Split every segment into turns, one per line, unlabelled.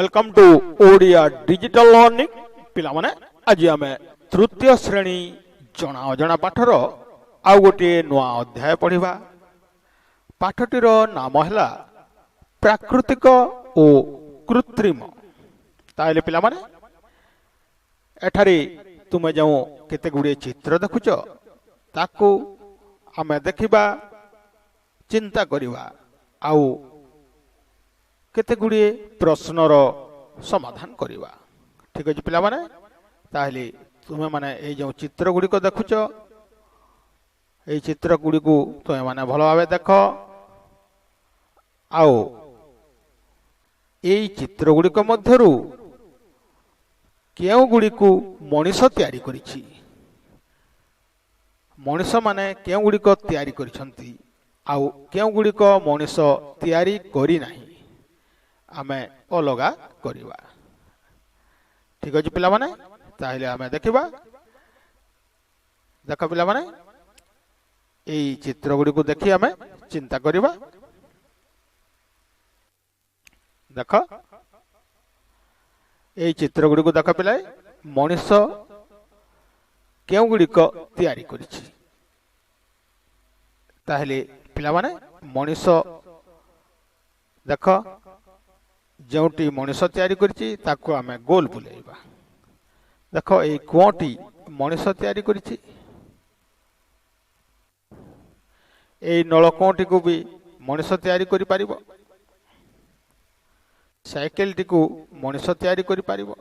Welcome to Odia digital learning पिला माने आज आमे तृतीय श्रेणी जना अजना पाठर आउ गोटे नुआ अध्याय पढ़िबा। पाठटीर नाम हैला प्राकृतिक ओ कृत्रिम। ताले पिला माने एठारे तुमे जो केते गुडे चित्र देखुच ताकू आमे देखिबा, चिंता करिबा आउ केते गुडे प्रश्नर समाधान करिबा। ठीक अछि पिला माने, ताहले तुमे माने ए जो चित्र गुडी को देखुच ए चित्र गुडी को तुमे माने भलो भाबे देख आउ ए चित्र गुडी को मध्यरु केउ गुडी को मनीष तयारी करिछि, मनीष माने केउ गुडी को तयारी करिसंती आउ केउ गुडी को मनीष तयारी करि नाही आमे अलगा करिबा। ठीक अछि पिला माने, ताहिले आमे देखिबा। देख पिला माने एई चित्र गुडी को देखि आमे चिंता करिबा। देख एई चित्र गुडी को देख पिलाए मनीष केउ गुडी को तयारी करिछि। ताहिले पिला माने मनीष देख जोटी मनीष तयारी करिछि ताको आमे गोल बुलेइबा। देख ए कोटी मनीष तयारी करिछि, ए नलकोटी को भी मनीष तयारी करि पारिबो, साइकेल टी को मनीष तयारी करि पारिबो,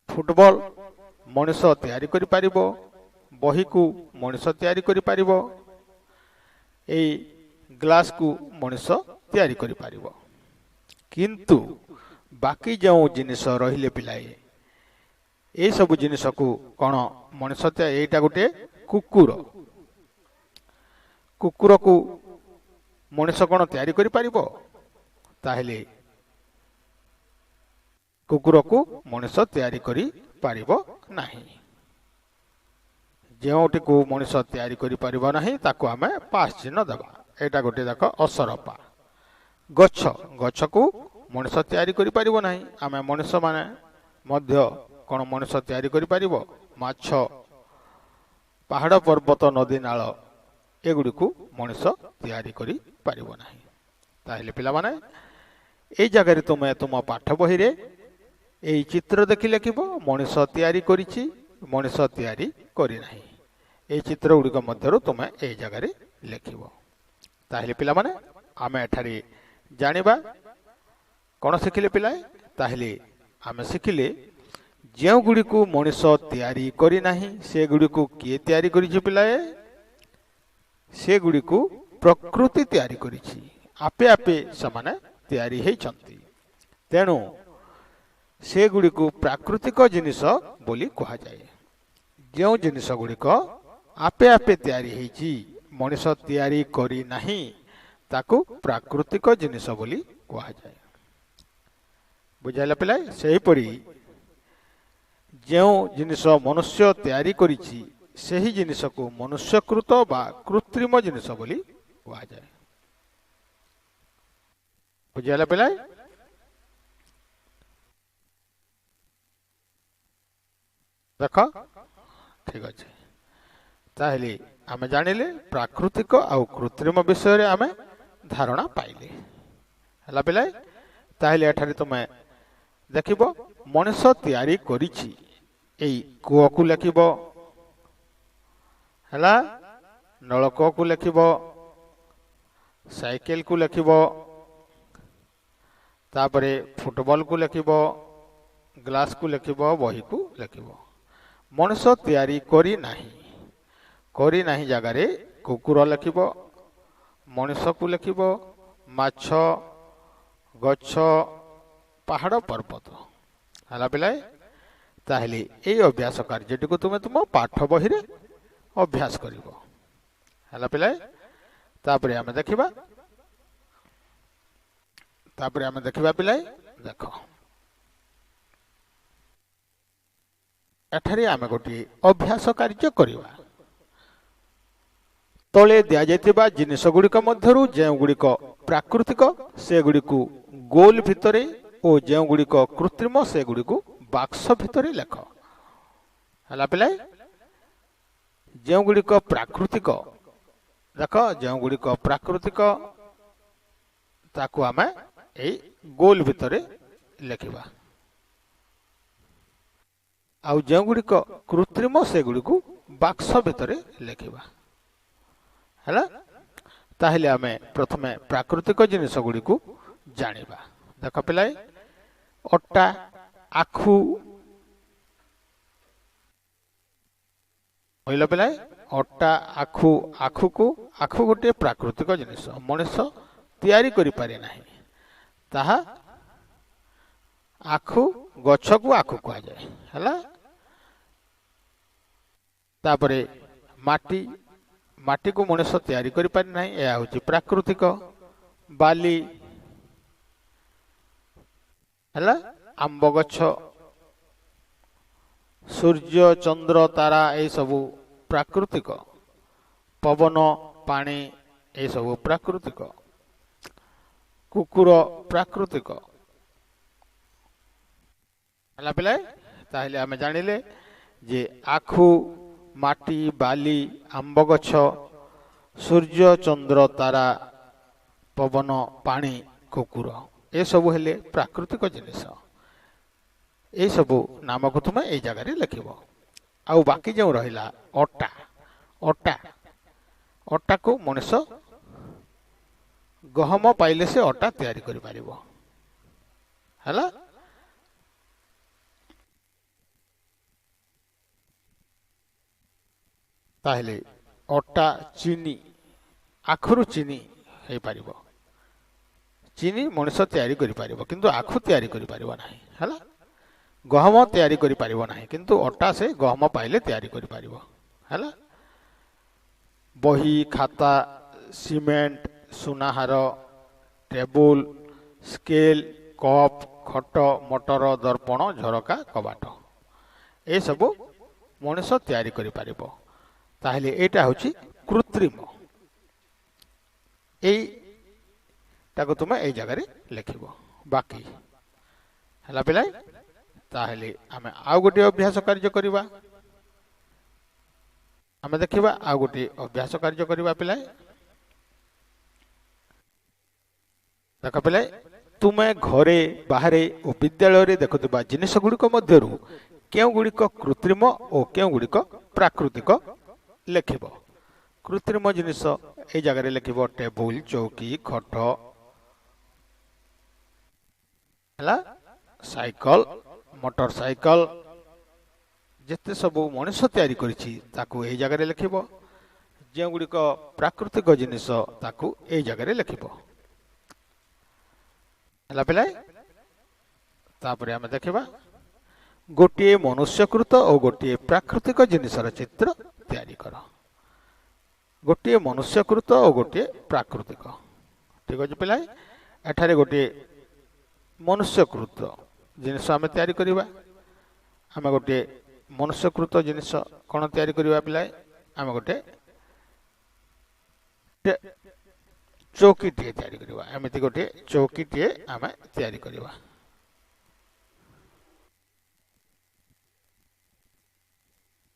फुटबॉल मनीष तयारी करि पारिबो, बही को मनीष तयारी करि पारिबो, ए ग्लास को मनीष तयारी करि पारिबो। किंतु बाकी जो जिनिस रहिले पिलाए ए सब जिनिस को कोन मनीष एटा गोटे कुकुर, कुकुर को मनीष कोन तयारी करि पारिबो? ताहिले कुकुर को मनीष तयारी करि पारिबो नाही। जेउटी को मनीष तयारी करि पारिबो नाही ताको आमे पास चिन्ह देबा। एटा गोटे देख असरपा। गछ, गछ को मनीष तयारी करि पारिबो नाही, आमे मनीष माने मध्य कोन मनीष तयारी करि पारिबो? माछ, पहाड़ पर्वत नदी नाल एगुडी को मनीष तयारी करि पारिबो नाही। ताहिले पिला माने ए जगह रे तुमे तुम पाठ बही रे ए चित्र देखि लेखिबो मनीष तयारी करिछि, मनीष तयारी करि नाही। ए चित्र गुडी को मध्यरु तुमे ए जगह रे लेखिबो। ताहिले पिला माने आमे एठारे जानिबा कोन सिखिले पिलाए? ताहिले आमे सिखिले जेउ गुडी को मनीष तयारी करि नाही से गुडी को के तयारी करिछि पिलाए? से गुडी को प्रकृति तयारी करिछि, आपे आपे समान तयारी हेचंती। तेणु से गुडी को प्राकृतिक जिनिस बोली कहा जाए। जेउ जिनिस गुडी को आपे आपे तयारी हेछि, मनीष तयारी करि नाही ताकू प्राकृतिक जिनिस बोली कहा जाए। बुझाइला पिलाए? सेही परी जेउ जिनिस मनुष्य तयारी करिछि सेही जिनिस को मनुष्यकृत बा कृत्रिम जिनिस बोली कहा जाए। बुझाइला पिलाए? देख ठीक अछि। ताहले आमे जानिले प्राकृतिक आउ कृत्रिम विषय रे आमे धारणा पाइले। हला पिलाए? ताहले एठारे तुमे देखिबो मनीष तयारी करिछि एई कुओ को लेखिबो, हला नलको को लेखिबो, साइकेल को लेखिबो, तापरे फुटबॉल को लेखिबो, ग्लास को लेखिबो, बही को लेखिबो। मनीष तयारी करि नाही, करि नाही जगह रे कुकुर लेखिबो, मनीष को लेखिबो, माछ, गछ, पहाड़ पर्वत। हला पिलाए? ताहले ए अभ्यास कार्यटी को तुमे तुम पाठ बही रे अभ्यास करिवो। हला पिलाए? तापरे आमे देखिबा, तापरे आमे देखिबा पिलाए। देखो एठारे आमे गोटी अभ्यास कार्य करिवा। तले दिया जाइतिबा जिनिस गुडी को मध्यरु जे गुडी को प्राकृतिक से गुडी को ଗୋଲ ଭିତରେ ଓ ଯେଉଁଗୁଡ଼ିକ କୃତ୍ରିମ ସେଗୁଡ଼ିକୁ ବାକ୍ସ ଭିତରେ ଲେଖ। ହେଲା ପିଲାଏ, ଯେଉଁଗୁଡ଼ିକ ପ୍ରାକୃତିକ ଦେଖ, ଯେଉଁଗୁଡ଼ିକ ପ୍ରାକୃତିକ ତାକୁ ଆମେ ଏଇ ଗୋଲ ଭିତରେ ଲେଖିବା, ଆଉ ଯେଉଁଗୁଡ଼ିକ କୃତ୍ରିମ ସେଗୁଡ଼ିକୁ ବାକ୍ସ ଭିତରେ ଲେଖିବା। ହେଲା, ତାହେଲେ ଆମେ ପ୍ରଥମେ ପ୍ରାକୃତିକ ଜିନିଷ ଗୁଡ଼ିକୁ ଜାଣିବା। ଦେଖ ପିଲାଏ, ଅଟା, ଆଖୁ କହିଲ ପିଲାଏ, ଅଟା, ଆଖୁ। ଆଖୁ ଗୋଟିଏ ପ୍ରାକୃତିକ ଜିନିଷ, ମଣିଷ ତିଆରି କରିପାରେ ନାହିଁ। ତାହା ଆଖୁ ଗଛକୁ ଆଖୁ କୁହାଯାଏ। ହେଲା, ତାପରେ ମାଟିକୁ ମଣିଷ ତିଆରି କରିପାରେ ନାହିଁ, ଏହା ହେଉଛି ପ୍ରାକୃତିକ। ବାଲି ହେଲା, ଆମ୍ବ ଗଛ, ସୂର୍ଯ୍ୟ, ଚନ୍ଦ୍ର, ତାରା ଏସବୁ ପ୍ରାକୃତିକ। ପବନ, ପାଣି ଏସବୁ ପ୍ରାକୃତିକ। କୁକୁର ପ୍ରାକୃତିକ। ହେଲା ପିଲାଏ, ତାହେଲେ ଆମେ ଜାଣିଲେ ଯେ ଆଖୁ, ମାଟି, ବାଲି, ଆମ୍ବ ଗଛ, ସୂର୍ଯ୍ୟ, ଚନ୍ଦ୍ର, ତାରା, ପବନ, ପାଣି, କୁକୁର ଏସବୁ ହେଲେ ପ୍ରାକୃତିକ ଜିନିଷ। ଏସବୁ ନାମକୁ ତୁମେ ଏଇ ଜାଗାରେ ଲେଖିବ। ଆଉ ବାକି ଯେଉଁ ରହିଲା ଅଟାକୁ ମଣିଷ ଗହମ ପାଇଲେ ସେ ଅଟା ତିଆରି କରିପାରିବ। ହେଲା, ତାହେଲେ ଅଟା, ଚିନି, ଆଖୁରୁ ଚିନି ହେଇପାରିବ। ଚିନି ମଣିଷ ତିଆରି କରିପାରିବ, କିନ୍ତୁ ଆଖୁ ତିଆରି କରିପାରିବ ନାହିଁ। ହେଲା, ଗହମ ତିଆରି କରିପାରିବ ନାହିଁ, କିନ୍ତୁ ଅଟା ସେ ଗହମ ପାଇଲେ ତିଆରି କରିପାରିବ। ହେଲା, ବହି, ଖାତା, ସିମେଣ୍ଟ, ସୁନାହାର, ଟେବୁଲ, ସ୍କେଲ, କପ୍, ଖଟ, ମଟର, ଦର୍ପଣ, ଝରକା, କବାଟ ଏସବୁ ମଣିଷ ତିଆରି କରିପାରିବ। ତାହେଲେ ଏଇଟା ହେଉଛି କୃତ୍ରିମ। ଏଇଟାକୁ ତୁମେ ଏଇ ଜାଗାରେ ଲେଖିବ। ବାକି ହେଲା ପିଲାଏ, ତାହେଲେ ଆମେ ଆଉ ଗୋଟିଏ ଅଭ୍ୟାସ କାର୍ଯ୍ୟ କରିବା। ଆମେ ଦେଖିବା ଆଉ ଗୋଟିଏ ଅଭ୍ୟାସ କାର୍ଯ୍ୟ କରିବା ପିଲାଏ। ଦେଖ ପିଲାଏ, ତୁମେ ଘରେ, ବାହାରେ ଓ ବିଦ୍ୟାଳୟରେ ଦେଖୁଥିବା ଜିନିଷ ଗୁଡ଼ିକ ମଧ୍ୟରୁ କେଉଁଗୁଡ଼ିକ କୃତ୍ରିମ ଓ କେଉଁଗୁଡ଼ିକ ପ୍ରାକୃତିକ ଲେଖିବ। କୃତ୍ରିମ ଜିନିଷ ଏଇ ଜାଗାରେ ଲେଖିବ ଟେବୁଲ, ଚୌକି, ଖଟ, ହେଲା, ସାଇକେଲ, ମୋଟର ସାଇକେଲ, ଯେତେ ସବୁ ମଣିଷ ତିଆରି କରିଛି ତାକୁ ଏଇ ଜାଗାରେ ଲେଖିବ। ଯେଉଁଗୁଡ଼ିକ ପ୍ରାକୃତିକ ଜିନିଷ ତାକୁ ଏଇ ଜାଗାରେ ଲେଖିବ। ହେଲା ପିଲାଏ, ତାପରେ ଆମେ ଦେଖିବା ଗୋଟିଏ ମନୁଷ୍ୟକୃତ ଓ ଗୋଟିଏ ପ୍ରାକୃତିକ ଜିନିଷର ଚିତ୍ର ତିଆରି କର। ଗୋଟିଏ ମନୁଷ୍ୟକୃତ ଓ ଗୋଟିଏ ପ୍ରାକୃତିକ। ଠିକ ଅଛି ପିଲାଏ, ଏଠାରେ ଗୋଟିଏ ମନୁଷ୍ୟକୃତ ଜିନିଷ ଆମେ ତିଆରି କରିବା। ଆମେ ଗୋଟିଏ ମନୁଷ୍ୟକୃତ ଜିନିଷ କ'ଣ ତିଆରି କରିବା ପିଲାଏ? ଆମେ ଗୋଟେ ଚୌକିଟିଏ ତିଆରି କରିବା। ଏମିତି ଗୋଟିଏ ଚୌକିଟିଏ ଆମେ ତିଆରି କରିବା।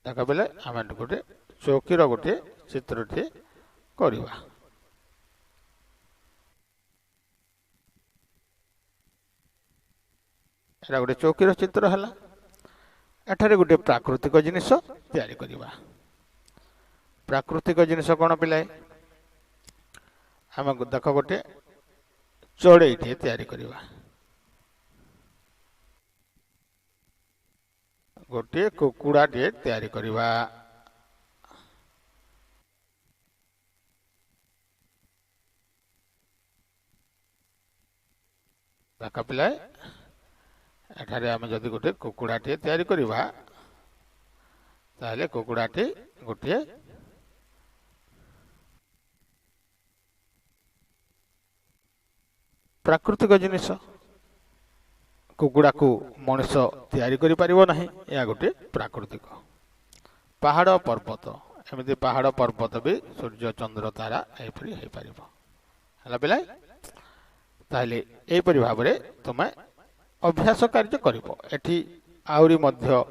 ଦେଖ ପିଲାଏ, ଆମେ ଗୋଟେ ଚୌକିର ଗୋଟିଏ ଚିତ୍ରଟିଏ କରିବା। ଏଟା ଗୋଟେ ଚୌକିର ଚିତ୍ର ହେଲା। ଏଠାରେ ଗୋଟେ ପ୍ରାକୃତିକ ଜିନିଷ ତିଆରି କରିବା। ପ୍ରାକୃତିକ ଜିନିଷ କ'ଣ ପିଲାଏ? ଆମେ ଦେଖ ଗୋଟେ ଚଢ଼େଇଟିଏ ତିଆରି କରିବା। ଗୋଟିଏ କୁକୁଡ଼ାଟିଏ ତିଆରି କରିବା। ଦେଖ ପିଲାଏ, ଏଠାରେ ଆମେ ଯଦି ଗୋଟେ କୁକୁଡ଼ାଟିଏ ତିଆରି କରିବା, ତାହେଲେ କୁକୁଡ଼ାଟି ଗୋଟିଏ ପ୍ରାକୃତିକ ଜିନିଷ। କୁକୁଡ଼ାକୁ ମଣିଷ ତିଆରି କରିପାରିବ ନାହିଁ, ଏହା ଗୋଟିଏ ପ୍ରାକୃତିକ। ପାହାଡ଼, ପର୍ବତ, ଏମିତି ପାହାଡ଼ ପର୍ବତ ବି ସୂର୍ଯ୍ୟ, ଚନ୍ଦ୍ର, ତାରା ଏହିପରି ହେଇପାରିବ। ହେଲା ପିଲାଏ, ताहले एपरि भाबरे तुमे अभ्यास कार्य करिवो एठी आउरी मध्य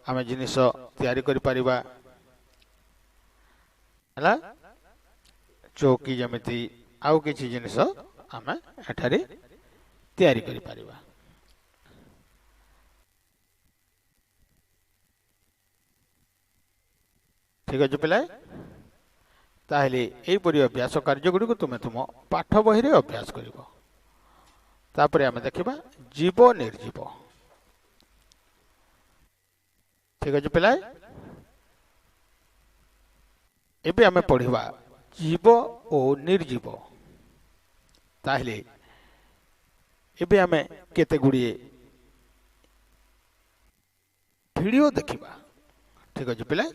आमे जिनिस तयारी करि परिबा हला चौकी जमिति आउ किछि जिनिस आमे एठारे तयारी करि परिबा। ठीक अछि पिलाए ताहले एपरि अभ्यास कार्य गुडी को तुमे तुम पाठ बहि रे अभ्यास करिवो। तापरे आमे देखिबा जीव निर्जीव। ठीक अछि पिलाए एबे आमे पढिबा जीव ओ निर्जीव। ताहले एबे आमे केते गुडिए वीडियो देखिबा। ठीक अछि पिलाए